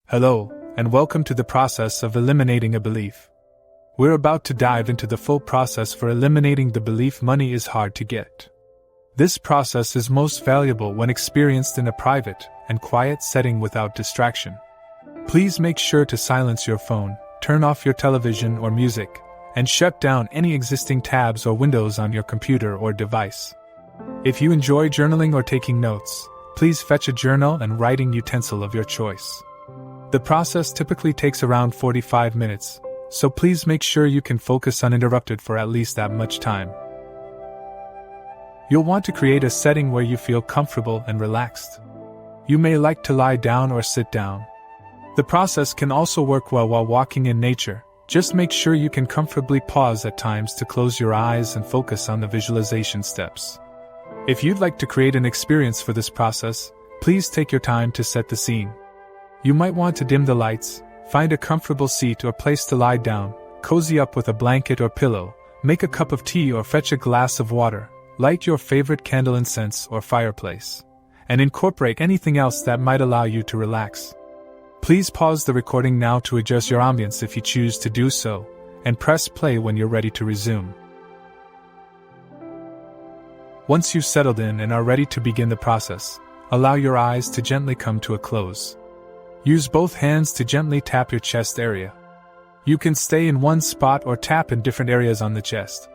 Hello, and welcome to the process of eliminating a belief. We're about to dive into the full process for eliminating the belief money is hard to get. This process is most valuable when experienced in a private and quiet setting without distraction. Please make sure to silence your phone, turn off your television or music, and shut down any existing tabs or windows on your computer or device. If you enjoy journaling or taking notes, please fetch a journal and writing utensil of your choice. The process typically takes around 45 minutes, so please make sure you can focus uninterrupted for at least that much time. You'll want to create a setting where you feel comfortable and relaxed. You may like to lie down or sit down. The process can also work well while walking in nature. Just make sure you can comfortably pause at times to close your eyes and focus on the visualization steps. If you'd like to create an experience for this process, please take your time to set the scene. You might want to dim the lights, find a comfortable seat or place to lie down, cozy up with a blanket or pillow, make a cup of tea or fetch a glass of water, light your favorite candle, incense or fireplace, and incorporate anything else that might allow you to relax. Please pause the recording now to adjust your ambience if you choose to do so, and press play when you're ready to resume. Once you've settled in and are ready to begin the process, allow your eyes to gently come to a close. Use both hands to gently tap your chest area. You can stay in one spot or tap in different areas on the chest.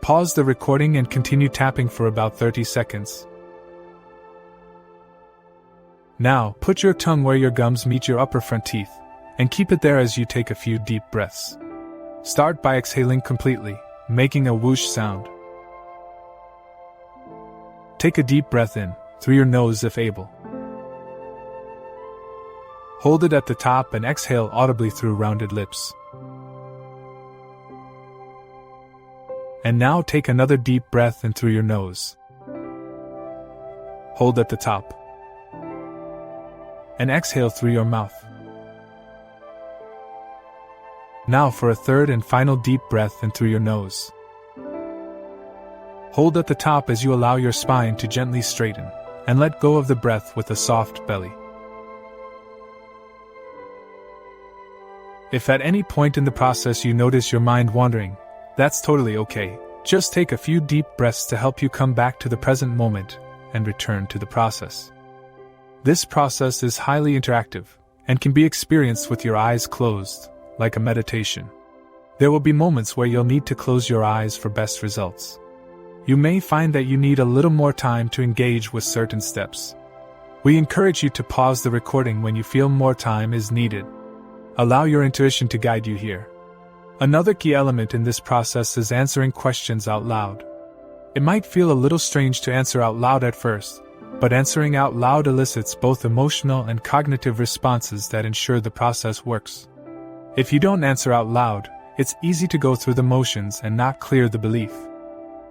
Pause the recording and continue tapping for about 30 seconds. Now, put your tongue where your gums meet your upper front teeth, and keep it there as you take a few deep breaths. Start by exhaling completely, making a whoosh sound. Take a deep breath in, through your nose if able. Hold it at the top and exhale audibly through rounded lips. And now take another deep breath in through your nose. Hold at the top. And exhale through your mouth. Now for a third and final deep breath in through your nose. Hold at the top as you allow your spine to gently straighten, and let go of the breath with a soft belly. If at any point in the process you notice your mind wandering, that's totally okay. Just take a few deep breaths to help you come back to the present moment and return to the process. This process is highly interactive and can be experienced with your eyes closed, like a meditation. There will be moments where you'll need to close your eyes for best results. You may find that you need a little more time to engage with certain steps. We encourage you to pause the recording when you feel more time is needed. Allow your intuition to guide you here. Another key element in this process is answering questions out loud. It might feel a little strange to answer out loud at first, but answering out loud elicits both emotional and cognitive responses that ensure the process works. If you don't answer out loud, it's easy to go through the motions and not clear the belief.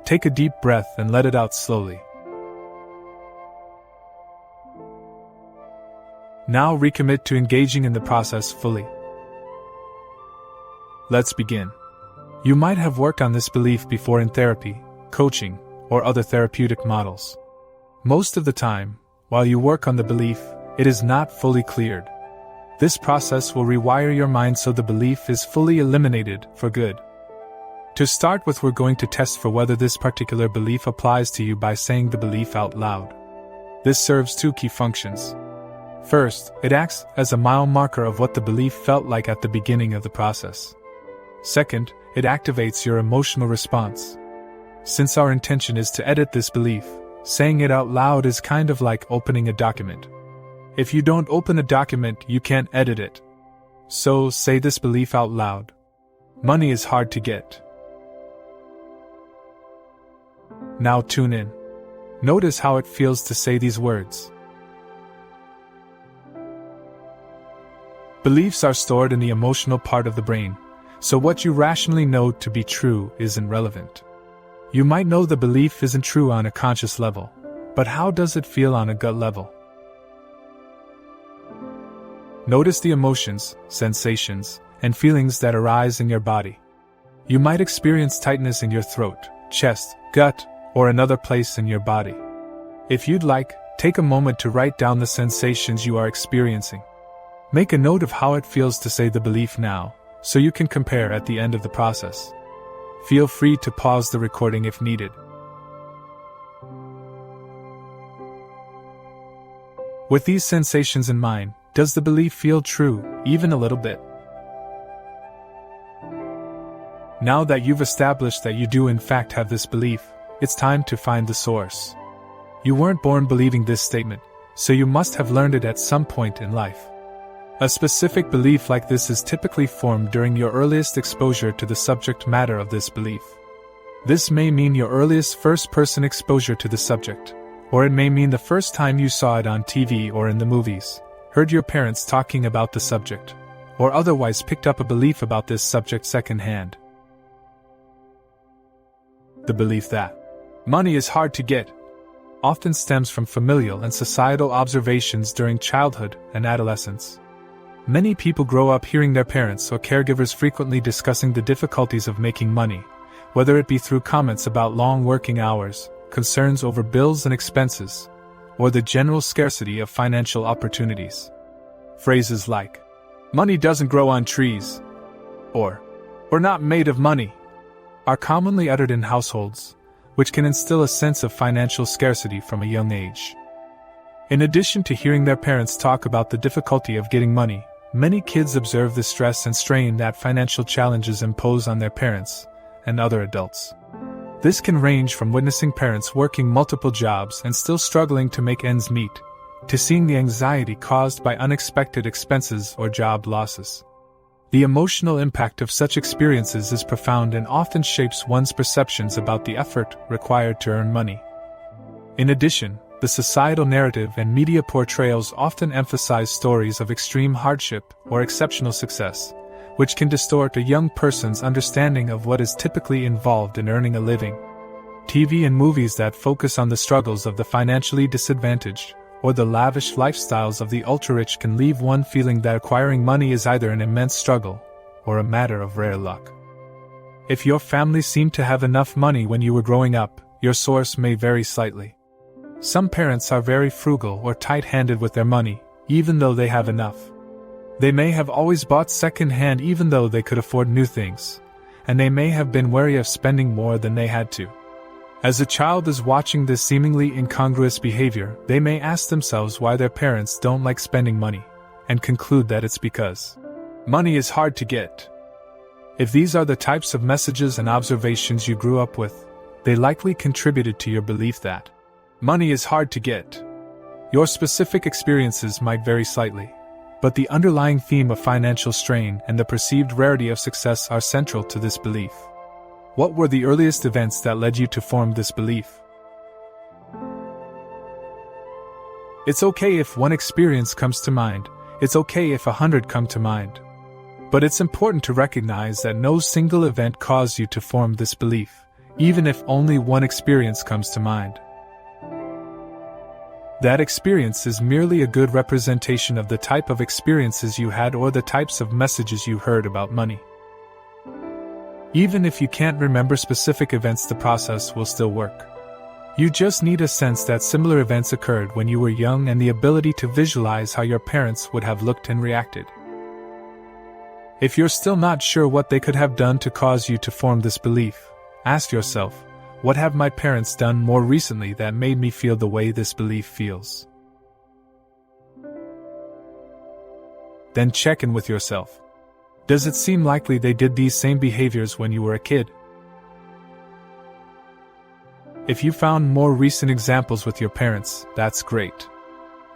Take a deep breath and let it out slowly. Now recommit to engaging in the process fully. Let's begin. You might have worked on this belief before in therapy, coaching, or other therapeutic models. Most of the time, while you work on the belief, it is not fully cleared. This process will rewire your mind so the belief is fully eliminated for good. To start with, we're going to test for whether this particular belief applies to you by saying the belief out loud. This serves two key functions. First, it acts as a mile marker of what the belief felt like at the beginning of the process. Second, it activates your emotional response. Since our intention is to edit this belief, saying it out loud is kind of like opening a document. If you don't open a document, you can't edit it. So, say this belief out loud. Money is hard to get. Now tune in. Notice how it feels to say these words. Beliefs are stored in the emotional part of the brain, so what you rationally know to be true isn't relevant. You might know the belief isn't true on a conscious level, but how does it feel on a gut level? Notice the emotions, sensations, and feelings that arise in your body. You might experience tightness in your throat, chest, gut, or another place in your body. If you'd like, take a moment to write down the sensations you are experiencing. Make a note of how it feels to say the belief now, so you can compare at the end of the process. Feel free to pause the recording if needed. With these sensations in mind, does the belief feel true, even a little bit? Now that you've established that you do in fact have this belief, it's time to find the source. You weren't born believing this statement, so you must have learned it at some point in life. A specific belief like this is typically formed during your earliest exposure to the subject matter of this belief. This may mean your earliest first-person exposure to the subject, or it may mean the first time you saw it on TV or in the movies, heard your parents talking about the subject, or otherwise picked up a belief about this subject secondhand. The belief that money is hard to get often stems from familial and societal observations during childhood and adolescence. Many people grow up hearing their parents or caregivers frequently discussing the difficulties of making money, whether it be through comments about long working hours, concerns over bills and expenses, or the general scarcity of financial opportunities. Phrases like, "Money doesn't grow on trees," or "We're not made of money," are commonly uttered in households, which can instill a sense of financial scarcity from a young age. In addition to hearing their parents talk about the difficulty of getting money, many kids observe the stress and strain that financial challenges impose on their parents and other adults. This can range from witnessing parents working multiple jobs and still struggling to make ends meet, to seeing the anxiety caused by unexpected expenses or job losses. The emotional impact of such experiences is profound and often shapes one's perceptions about the effort required to earn money. In addition, the societal narrative and media portrayals often emphasize stories of extreme hardship or exceptional success, which can distort a young person's understanding of what is typically involved in earning a living. TV and movies that focus on the struggles of the financially disadvantaged, or the lavish lifestyles of the ultra-rich can leave one feeling that acquiring money is either an immense struggle, or a matter of rare luck. If your family seemed to have enough money when you were growing up, your source may vary slightly. Some parents are very frugal or tight-handed with their money, even though they have enough. They may have always bought second-hand even though they could afford new things, and they may have been wary of spending more than they had to. As a child is watching this seemingly incongruous behavior, they may ask themselves why their parents don't like spending money, and conclude that it's because money is hard to get. If these are the types of messages and observations you grew up with, they likely contributed to your belief that money is hard to get. Your specific experiences might vary slightly, but the underlying theme of financial strain and the perceived rarity of success are central to this belief. What were the earliest events that led you to form this belief? It's okay if one experience comes to mind. It's okay if 100 come to mind. But it's important to recognize that no single event caused you to form this belief, even if only one experience comes to mind. That experience is merely a good representation of the type of experiences you had or the types of messages you heard about money. Even if you can't remember specific events, the process will still work. You just need a sense that similar events occurred when you were young and the ability to visualize how your parents would have looked and reacted. If you're still not sure what they could have done to cause you to form this belief, ask yourself, what have my parents done more recently that made me feel the way this belief feels? Then check in with yourself. Does it seem likely they did these same behaviors when you were a kid? If you found more recent examples with your parents, that's great.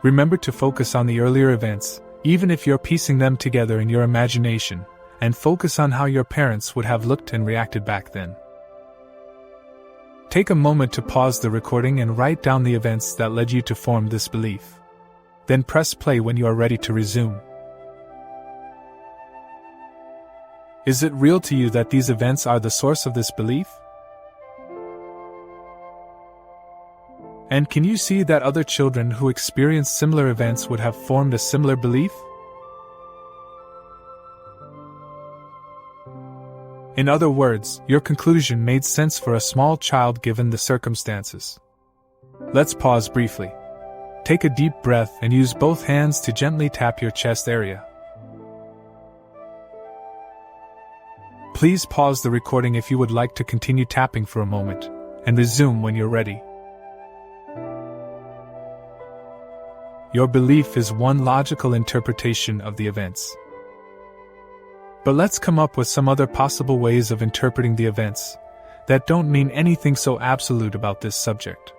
Remember to focus on the earlier events, even if you're piecing them together in your imagination, and focus on how your parents would have looked and reacted back then. Take a moment to pause the recording and write down the events that led you to form this belief. Then press play when you are ready to resume. Is it real to you that these events are the source of this belief? And can you see that other children who experienced similar events would have formed a similar belief? In other words, your conclusion made sense for a small child given the circumstances. Let's pause briefly. Take a deep breath and use both hands to gently tap your chest area. Please pause the recording if you would like to continue tapping for a moment, and resume when you're ready. Your belief is one logical interpretation of the events. But let's come up with some other possible ways of interpreting the events that don't mean anything so absolute about this subject.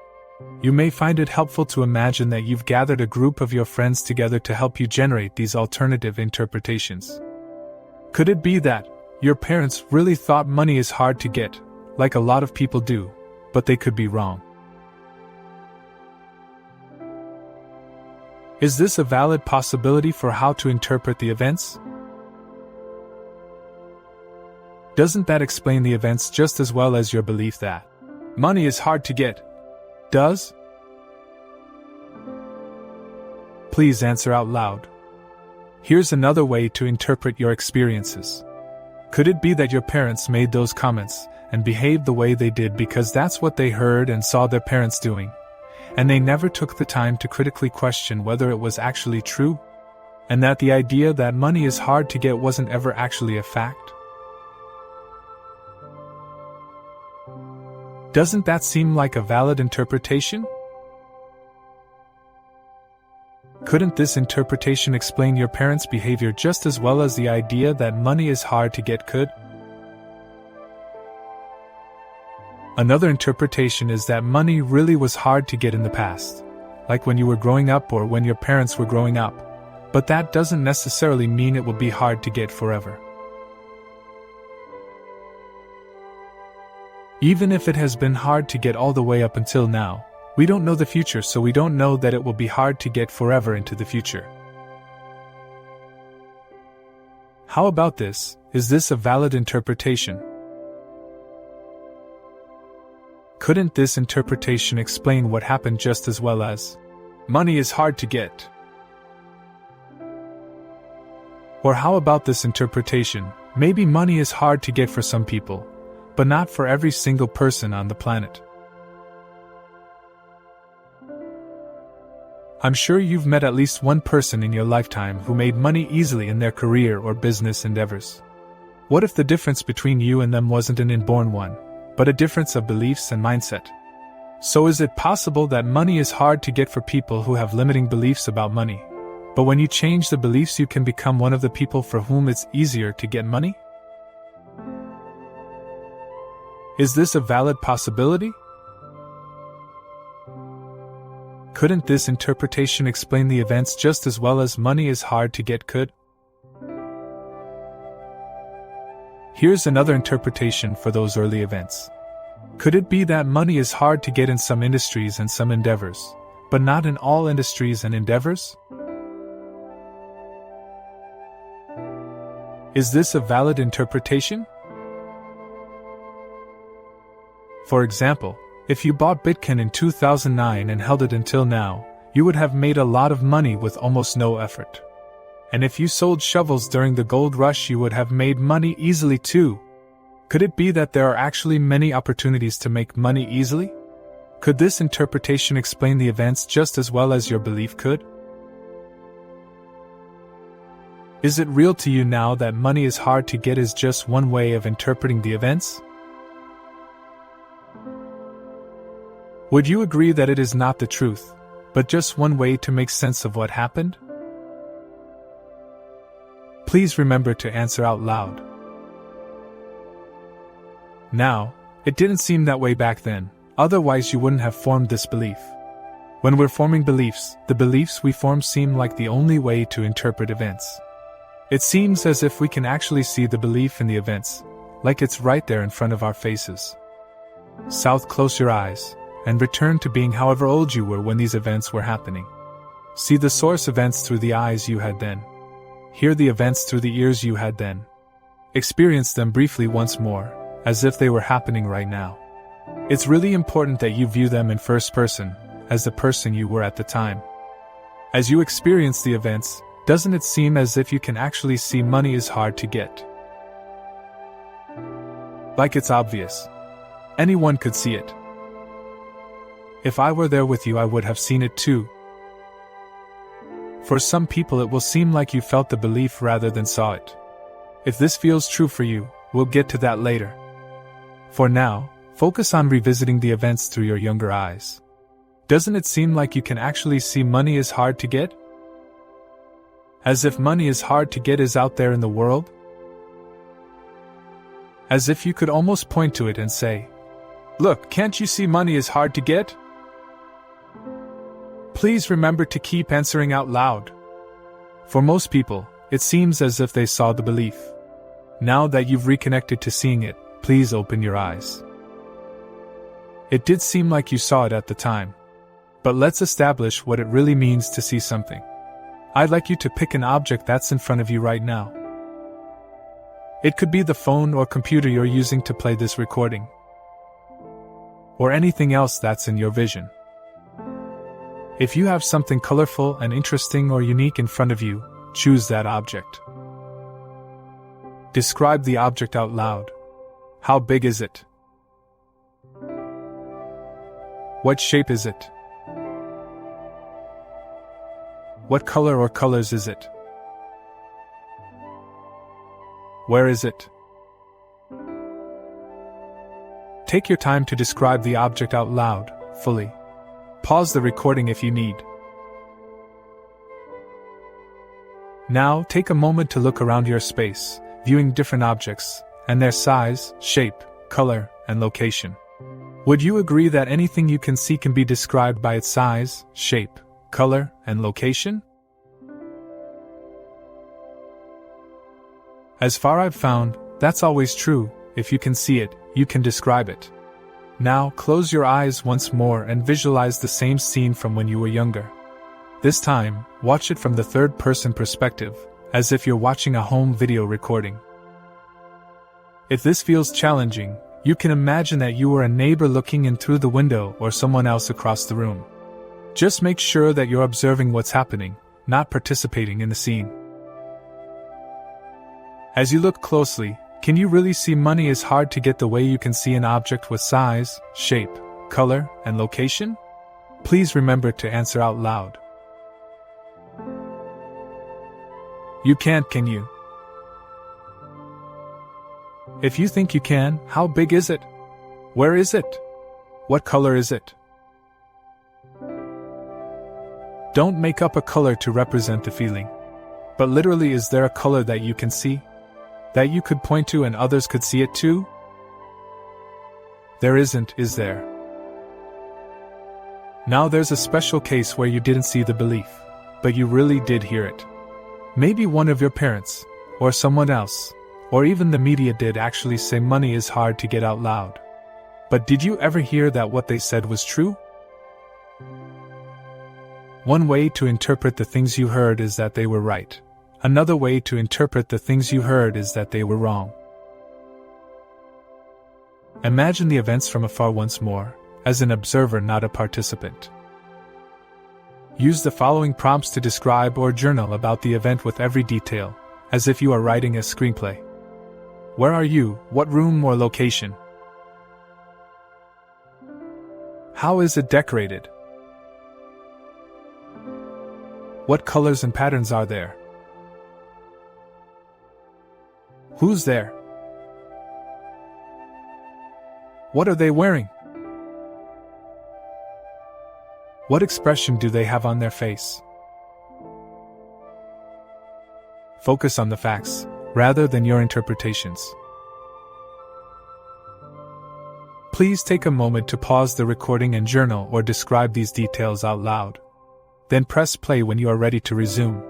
You may find it helpful to imagine that you've gathered a group of your friends together to help you generate these alternative interpretations. Could it be that your parents really thought money is hard to get, like a lot of people do, but they could be wrong? Is this a valid possibility for how to interpret the events? Doesn't that explain the events just as well as your belief that money is hard to get does? Please answer out loud. Here's another way to interpret your experiences. Could it be that your parents made those comments and behaved the way they did because that's what they heard and saw their parents doing, and they never took the time to critically question whether it was actually true, and that the idea that money is hard to get wasn't ever actually a fact? Doesn't that seem like a valid interpretation? Couldn't this interpretation explain your parents' behavior just as well as the idea that money is hard to get could? Another interpretation is that money really was hard to get in the past, like when you were growing up or when your parents were growing up, but that doesn't necessarily mean it will be hard to get forever. Even if it has been hard to get all the way up until now, we don't know the future, so we don't know that it will be hard to get forever into the future. How about this? Is this a valid interpretation? Couldn't this interpretation explain what happened just as well as money is hard to get? Or how about this interpretation? Maybe money is hard to get for some people, but not for every single person on the planet. I'm sure you've met at least one person in your lifetime who made money easily in their career or business endeavors. What if the difference between you and them wasn't an inborn one, but a difference of beliefs and mindset? So is it possible that money is hard to get for people who have limiting beliefs about money, but when you change the beliefs you can become one of the people for whom it's easier to get money? Is this a valid possibility? Couldn't this interpretation explain the events just as well as money is hard to get could? Here's another interpretation for those early events. Could it be that money is hard to get in some industries and some endeavors, but not in all industries and endeavors? Is this a valid interpretation? For example, if you bought Bitcoin in 2009 and held it until now, you would have made a lot of money with almost no effort. And if you sold shovels during the gold rush, you would have made money easily too. Could it be that there are actually many opportunities to make money easily? Could this interpretation explain the events just as well as your belief could? Is it real to you now that money is hard to get is just one way of interpreting the events? Would you agree that it is not the truth, but just one way to make sense of what happened? Please remember to answer out loud. Now, it didn't seem that way back then, otherwise you wouldn't have formed this belief. When we're forming beliefs, the beliefs we form seem like the only way to interpret events. It seems as if we can actually see the belief in the events, like it's right there in front of our faces. Close your eyes and return to being however old you were when these events were happening. See the source events through the eyes you had then. Hear the events through the ears you had then. Experience them briefly once more, as if they were happening right now. It's really important that you view them in first person, as the person you were at the time. As you experience the events, doesn't it seem as if you can actually see money is hard to get? Like it's obvious. Anyone could see it. If I were there with you, I would have seen it too. For some people, it will seem like you felt the belief rather than saw it. If this feels true for you, we'll get to that later. For now, focus on revisiting the events through your younger eyes. Doesn't it seem like you can actually see money is hard to get? As if money is hard to get is out there in the world? As if you could almost point to it and say, "Look, can't you see money is hard to get?" Please remember to keep answering out loud. For most people, it seems as if they saw the belief. Now that you've reconnected to seeing it, please open your eyes. It did seem like you saw it at the time. But let's establish what it really means to see something. I'd like you to pick an object that's in front of you right now. It could be the phone or computer you're using to play this recording, or anything else that's in your vision. If you have something colorful and interesting or unique in front of you, choose that object. Describe the object out loud. How big is it? What shape is it? What color or colors is it? Where is it? Take your time to describe the object out loud, fully. Pause the recording if you need. Now, take a moment to look around your space, viewing different objects, and their size, shape, color, and location. Would you agree that anything you can see can be described by its size, shape, color, and location? As far I've found, that's always true. If you can see it, you can describe it. Now, close your eyes once more and visualize the same scene from when you were younger. This time, watch it from the third-person perspective, as if you're watching a home video recording. If this feels challenging, you can imagine that you were a neighbor looking in through the window or someone else across the room. Just make sure that you're observing what's happening, not participating in the scene. As you look closely, can you really see money is hard to get the way you can see an object with size, shape, color, and location? Please remember to answer out loud. You can't, can you? If you think you can, how big is it? Where is it? What color is it? Don't make up a color to represent the feeling. But literally, is there a color that you can see? That you could point to and others could see it too? There isn't, is there? Now there's a special case where you didn't see the belief, but you really did hear it. Maybe one of your parents, or someone else, or even the media did actually say money is hard to get out loud. But did you ever hear that what they said was true? One way to interpret the things you heard is that they were right. Another way to interpret the things you heard is that they were wrong. Imagine the events from afar once more, as an observer, not a participant. Use the following prompts to describe or journal about the event with every detail, as if you are writing a screenplay. Where are you? What room or location? How is it decorated? What colors and patterns are there? Who's there? What are they wearing? What expression do they have on their face? Focus on the facts, rather than your interpretations. Please take a moment to pause the recording and journal or describe these details out loud. Then press play when you are ready to resume.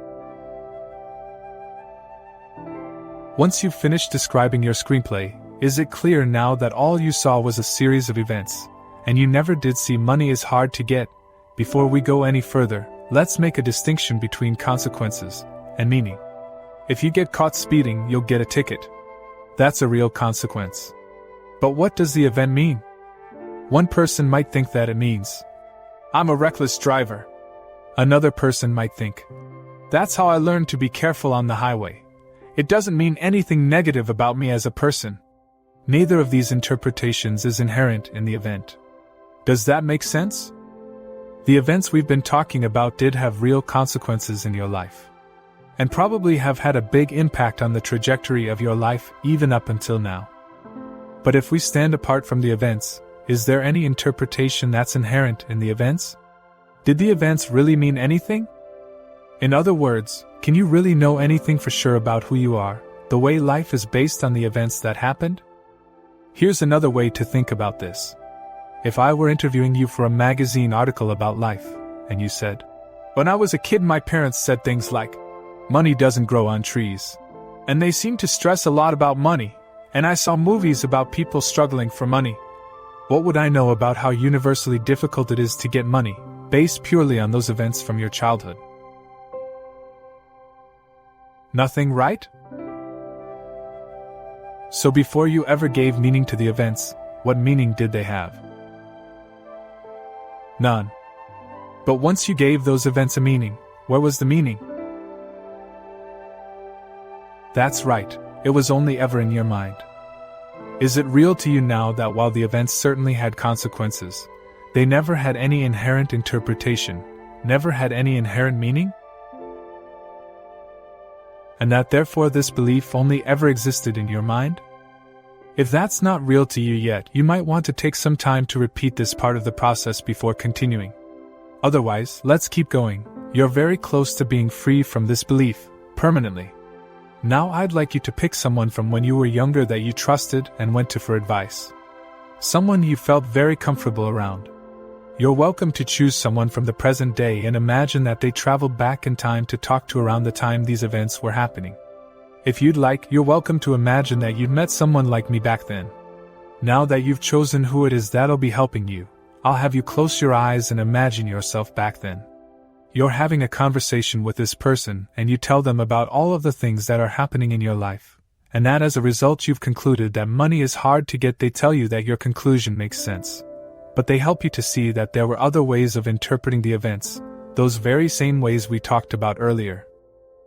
Once you've finished describing your screenplay, is it clear now that all you saw was a series of events, and you never did see money is hard to get? Before we go any further, let's make a distinction between consequences and meaning. If you get caught speeding, you'll get a ticket. That's a real consequence. But what does the event mean? One person might think that it means, I'm a reckless driver. Another person might think, that's how I learned to be careful on the highway. It doesn't mean anything negative about me as a person. Neither of these interpretations is inherent in the event. Does that make sense? The events we've been talking about did have real consequences in your life. and probably have had a big impact on the trajectory of your life even up until now. But if we stand apart from the events, is there any interpretation that's inherent in the events? Did the events really mean anything? In other words, can you really know anything for sure about who you are, the way life is based on the events that happened? Here's another way to think about this. If I were interviewing you for a magazine article about life, and you said, "When I was a kid, my parents said things like, 'Money doesn't grow on trees,' and they seemed to stress a lot about money, and I saw movies about people struggling for money," what would I know about how universally difficult it is to get money, based purely on those events from your childhood? Nothing, right? So before you ever gave meaning to the events, what meaning did they have? None. But once you gave those events a meaning, where was the meaning? That's right, it was only ever in your mind. Is it real to you now that while the events certainly had consequences, they never had any inherent interpretation, never had any inherent meaning? And that therefore this belief only ever existed in your mind? If that's not real to you yet, you might want to take some time to repeat this part of the process before continuing. Otherwise, let's keep going. You're very close to being free from this belief, permanently. Now I'd like you to pick someone from when you were younger that you trusted and went to for advice. Someone you felt very comfortable around. You're welcome to choose someone from the present day and imagine that they traveled back in time to talk to around the time these events were happening. If you'd like, you're welcome to imagine that you'd met someone like me back then. Now that you've chosen who it is that'll be helping you, I'll have you close your eyes and imagine yourself back then. You're having a conversation with this person and you tell them about all of the things that are happening in your life, and that as a result you've concluded that money is hard to get. They tell you that your conclusion makes sense. But they help you to see that there were other ways of interpreting the events, those very same ways we talked about earlier.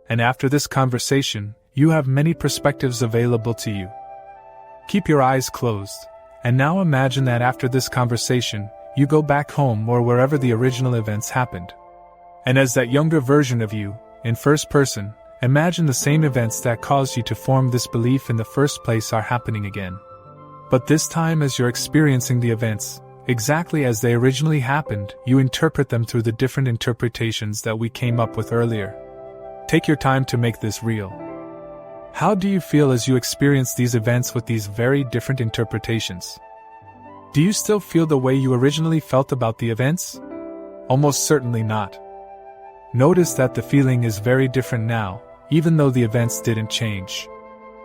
And after this conversation, you have many perspectives available to you. Keep your eyes closed, and now imagine that after this conversation, you go back home or wherever the original events happened. And as that younger version of you, in first person, imagine the same events that caused you to form this belief in the first place are happening again. But this time as you're experiencing the events, exactly as they originally happened, you interpret them through the different interpretations that we came up with earlier. Take your time to make this real. How do you feel as you experience these events with these very different interpretations? Do you still feel the way you originally felt about the events? Almost certainly not. Notice that the feeling is very different now, even though the events didn't change.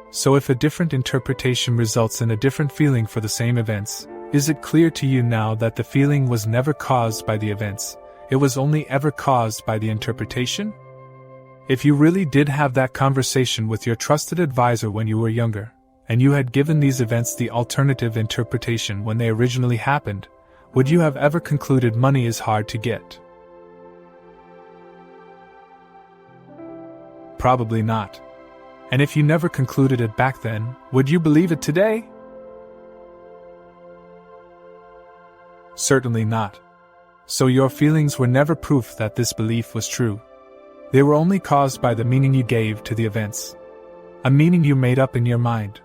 So if a different interpretation results in a different feeling for the same events, is it clear to you now that the feeling was never caused by the events, it was only ever caused by the interpretation? If you really did have that conversation with your trusted advisor when you were younger, and you had given these events the alternative interpretation when they originally happened, would you have ever concluded money is hard to get? Probably not. And if you never concluded it back then, would you believe it today? Certainly not. So your feelings were never proof that this belief was true. They were only caused by the meaning you gave to the events. A meaning you made up in your mind.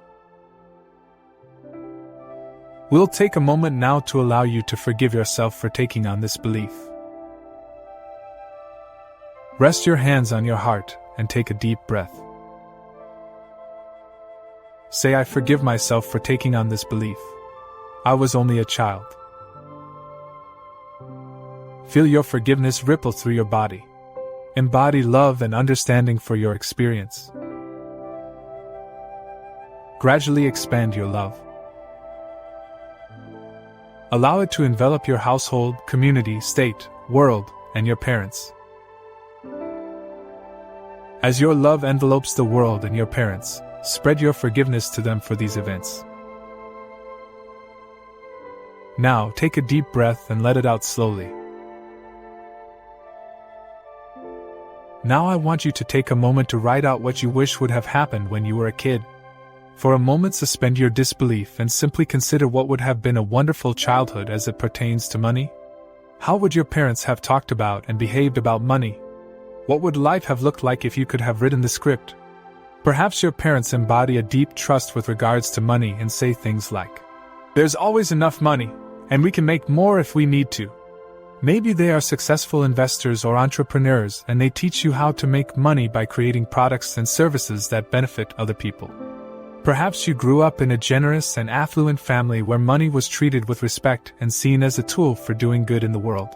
We'll take a moment now to allow you to forgive yourself for taking on this belief. Rest your hands on your heart and take a deep breath. Say, "I forgive myself for taking on this belief. I was only a child." Feel your forgiveness ripple through your body. Embody love and understanding for your experience. Gradually expand your love. Allow it to envelop your household, community, state, world, and your parents. As your love envelopes the world and your parents, spread your forgiveness to them for these events. Now, take a deep breath and let it out slowly. Now I want you to take a moment to write out what you wish would have happened when you were a kid. For a moment, suspend your disbelief and simply consider what would have been a wonderful childhood as it pertains to money. How would your parents have talked about and behaved about money? What would life have looked like if you could have written the script? Perhaps your parents embody a deep trust with regards to money and say things like, "There's always enough money, and we can make more if we need to." Maybe they are successful investors or entrepreneurs and they teach you how to make money by creating products and services that benefit other people. Perhaps you grew up in a generous and affluent family where money was treated with respect and seen as a tool for doing good in the world.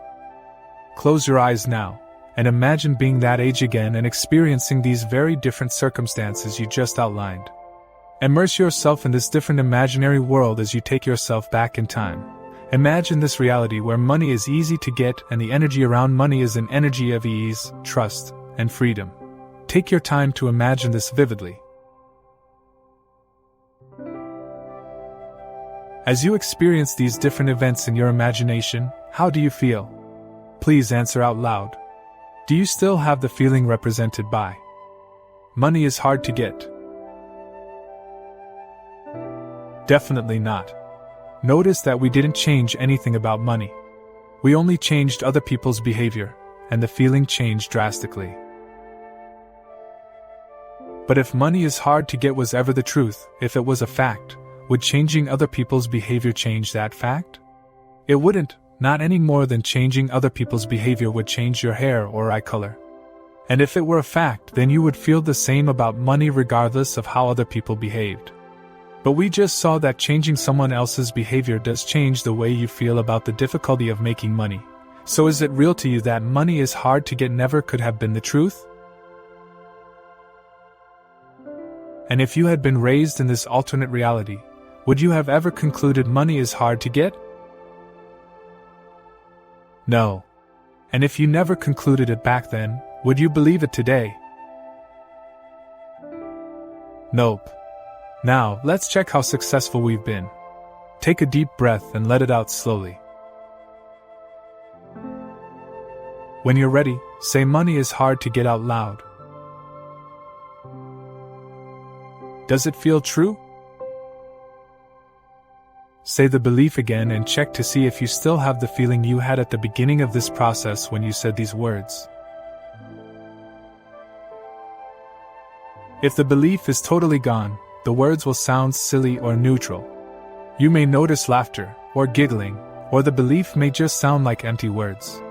Close your eyes now, and imagine being that age again and experiencing these very different circumstances you just outlined. Immerse yourself in this different imaginary world as you take yourself back in time. Imagine this reality where money is easy to get and the energy around money is an energy of ease, trust, and freedom. Take your time to imagine this vividly. As you experience these different events in your imagination, how do you feel? Please answer out loud. Do you still have the feeling represented by money is hard to get? Definitely not. Notice that we didn't change anything about money. We only changed other people's behavior, and the feeling changed drastically. But if money is hard to get was ever the truth, if it was a fact, would changing other people's behavior change that fact? It wouldn't, not any more than changing other people's behavior would change your hair or eye color. And if it were a fact, then you would feel the same about money regardless of how other people behaved. But we just saw that changing someone else's behavior does change the way you feel about the difficulty of making money. So is it real to you that money is hard to get never could have been the truth? And if you had been raised in this alternate reality, would you have ever concluded money is hard to get? No. And if you never concluded it back then, would you believe it today? Nope. Now, let's check how successful we've been. Take a deep breath and let it out slowly. When you're ready, say money is hard to get out loud. Does it feel true? Say the belief again and check to see if you still have the feeling you had at the beginning of this process when you said these words. If the belief is totally gone, the words will sound silly or neutral. You may notice laughter, or giggling, or the belief may just sound like empty words.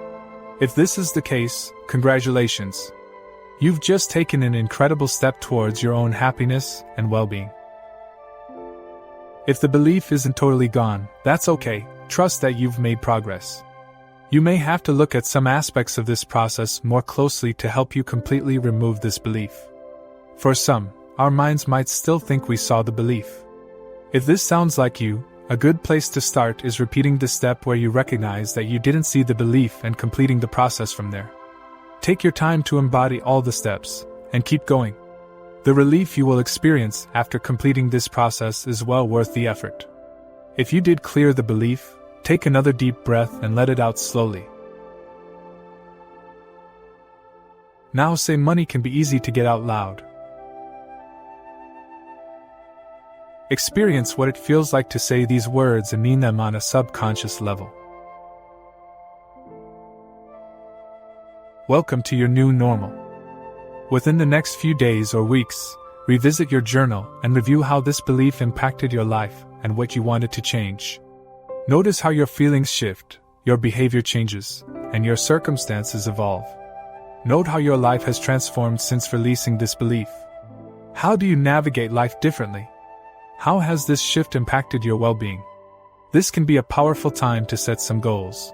If this is the case, congratulations. You've just taken an incredible step towards your own happiness and well-being. If the belief isn't totally gone, that's okay, trust that you've made progress. You may have to look at some aspects of this process more closely to help you completely remove this belief. For some, our minds might still think we saw the belief. If this sounds like you, a good place to start is repeating the step where you recognize that you didn't see the belief and completing the process from there. Take your time to embody all the steps, and keep going. The relief you will experience after completing this process is well worth the effort. If you did clear the belief, take another deep breath and let it out slowly. Now say money can be easy to get out loud. Experience what it feels like to say these words and mean them on a subconscious level. Welcome to your new normal. Within the next few days or weeks, revisit your journal and review how this belief impacted your life and what you wanted to change. Notice how your feelings shift, your behavior changes, and your circumstances evolve. Note how your life has transformed since releasing this belief. How do you navigate life differently? How has this shift impacted your well-being? This can be a powerful time to set some goals.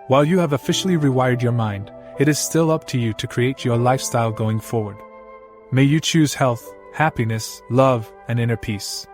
While you have officially rewired your mind, it is still up to you to create your lifestyle going forward. May you choose health, happiness, love, and inner peace.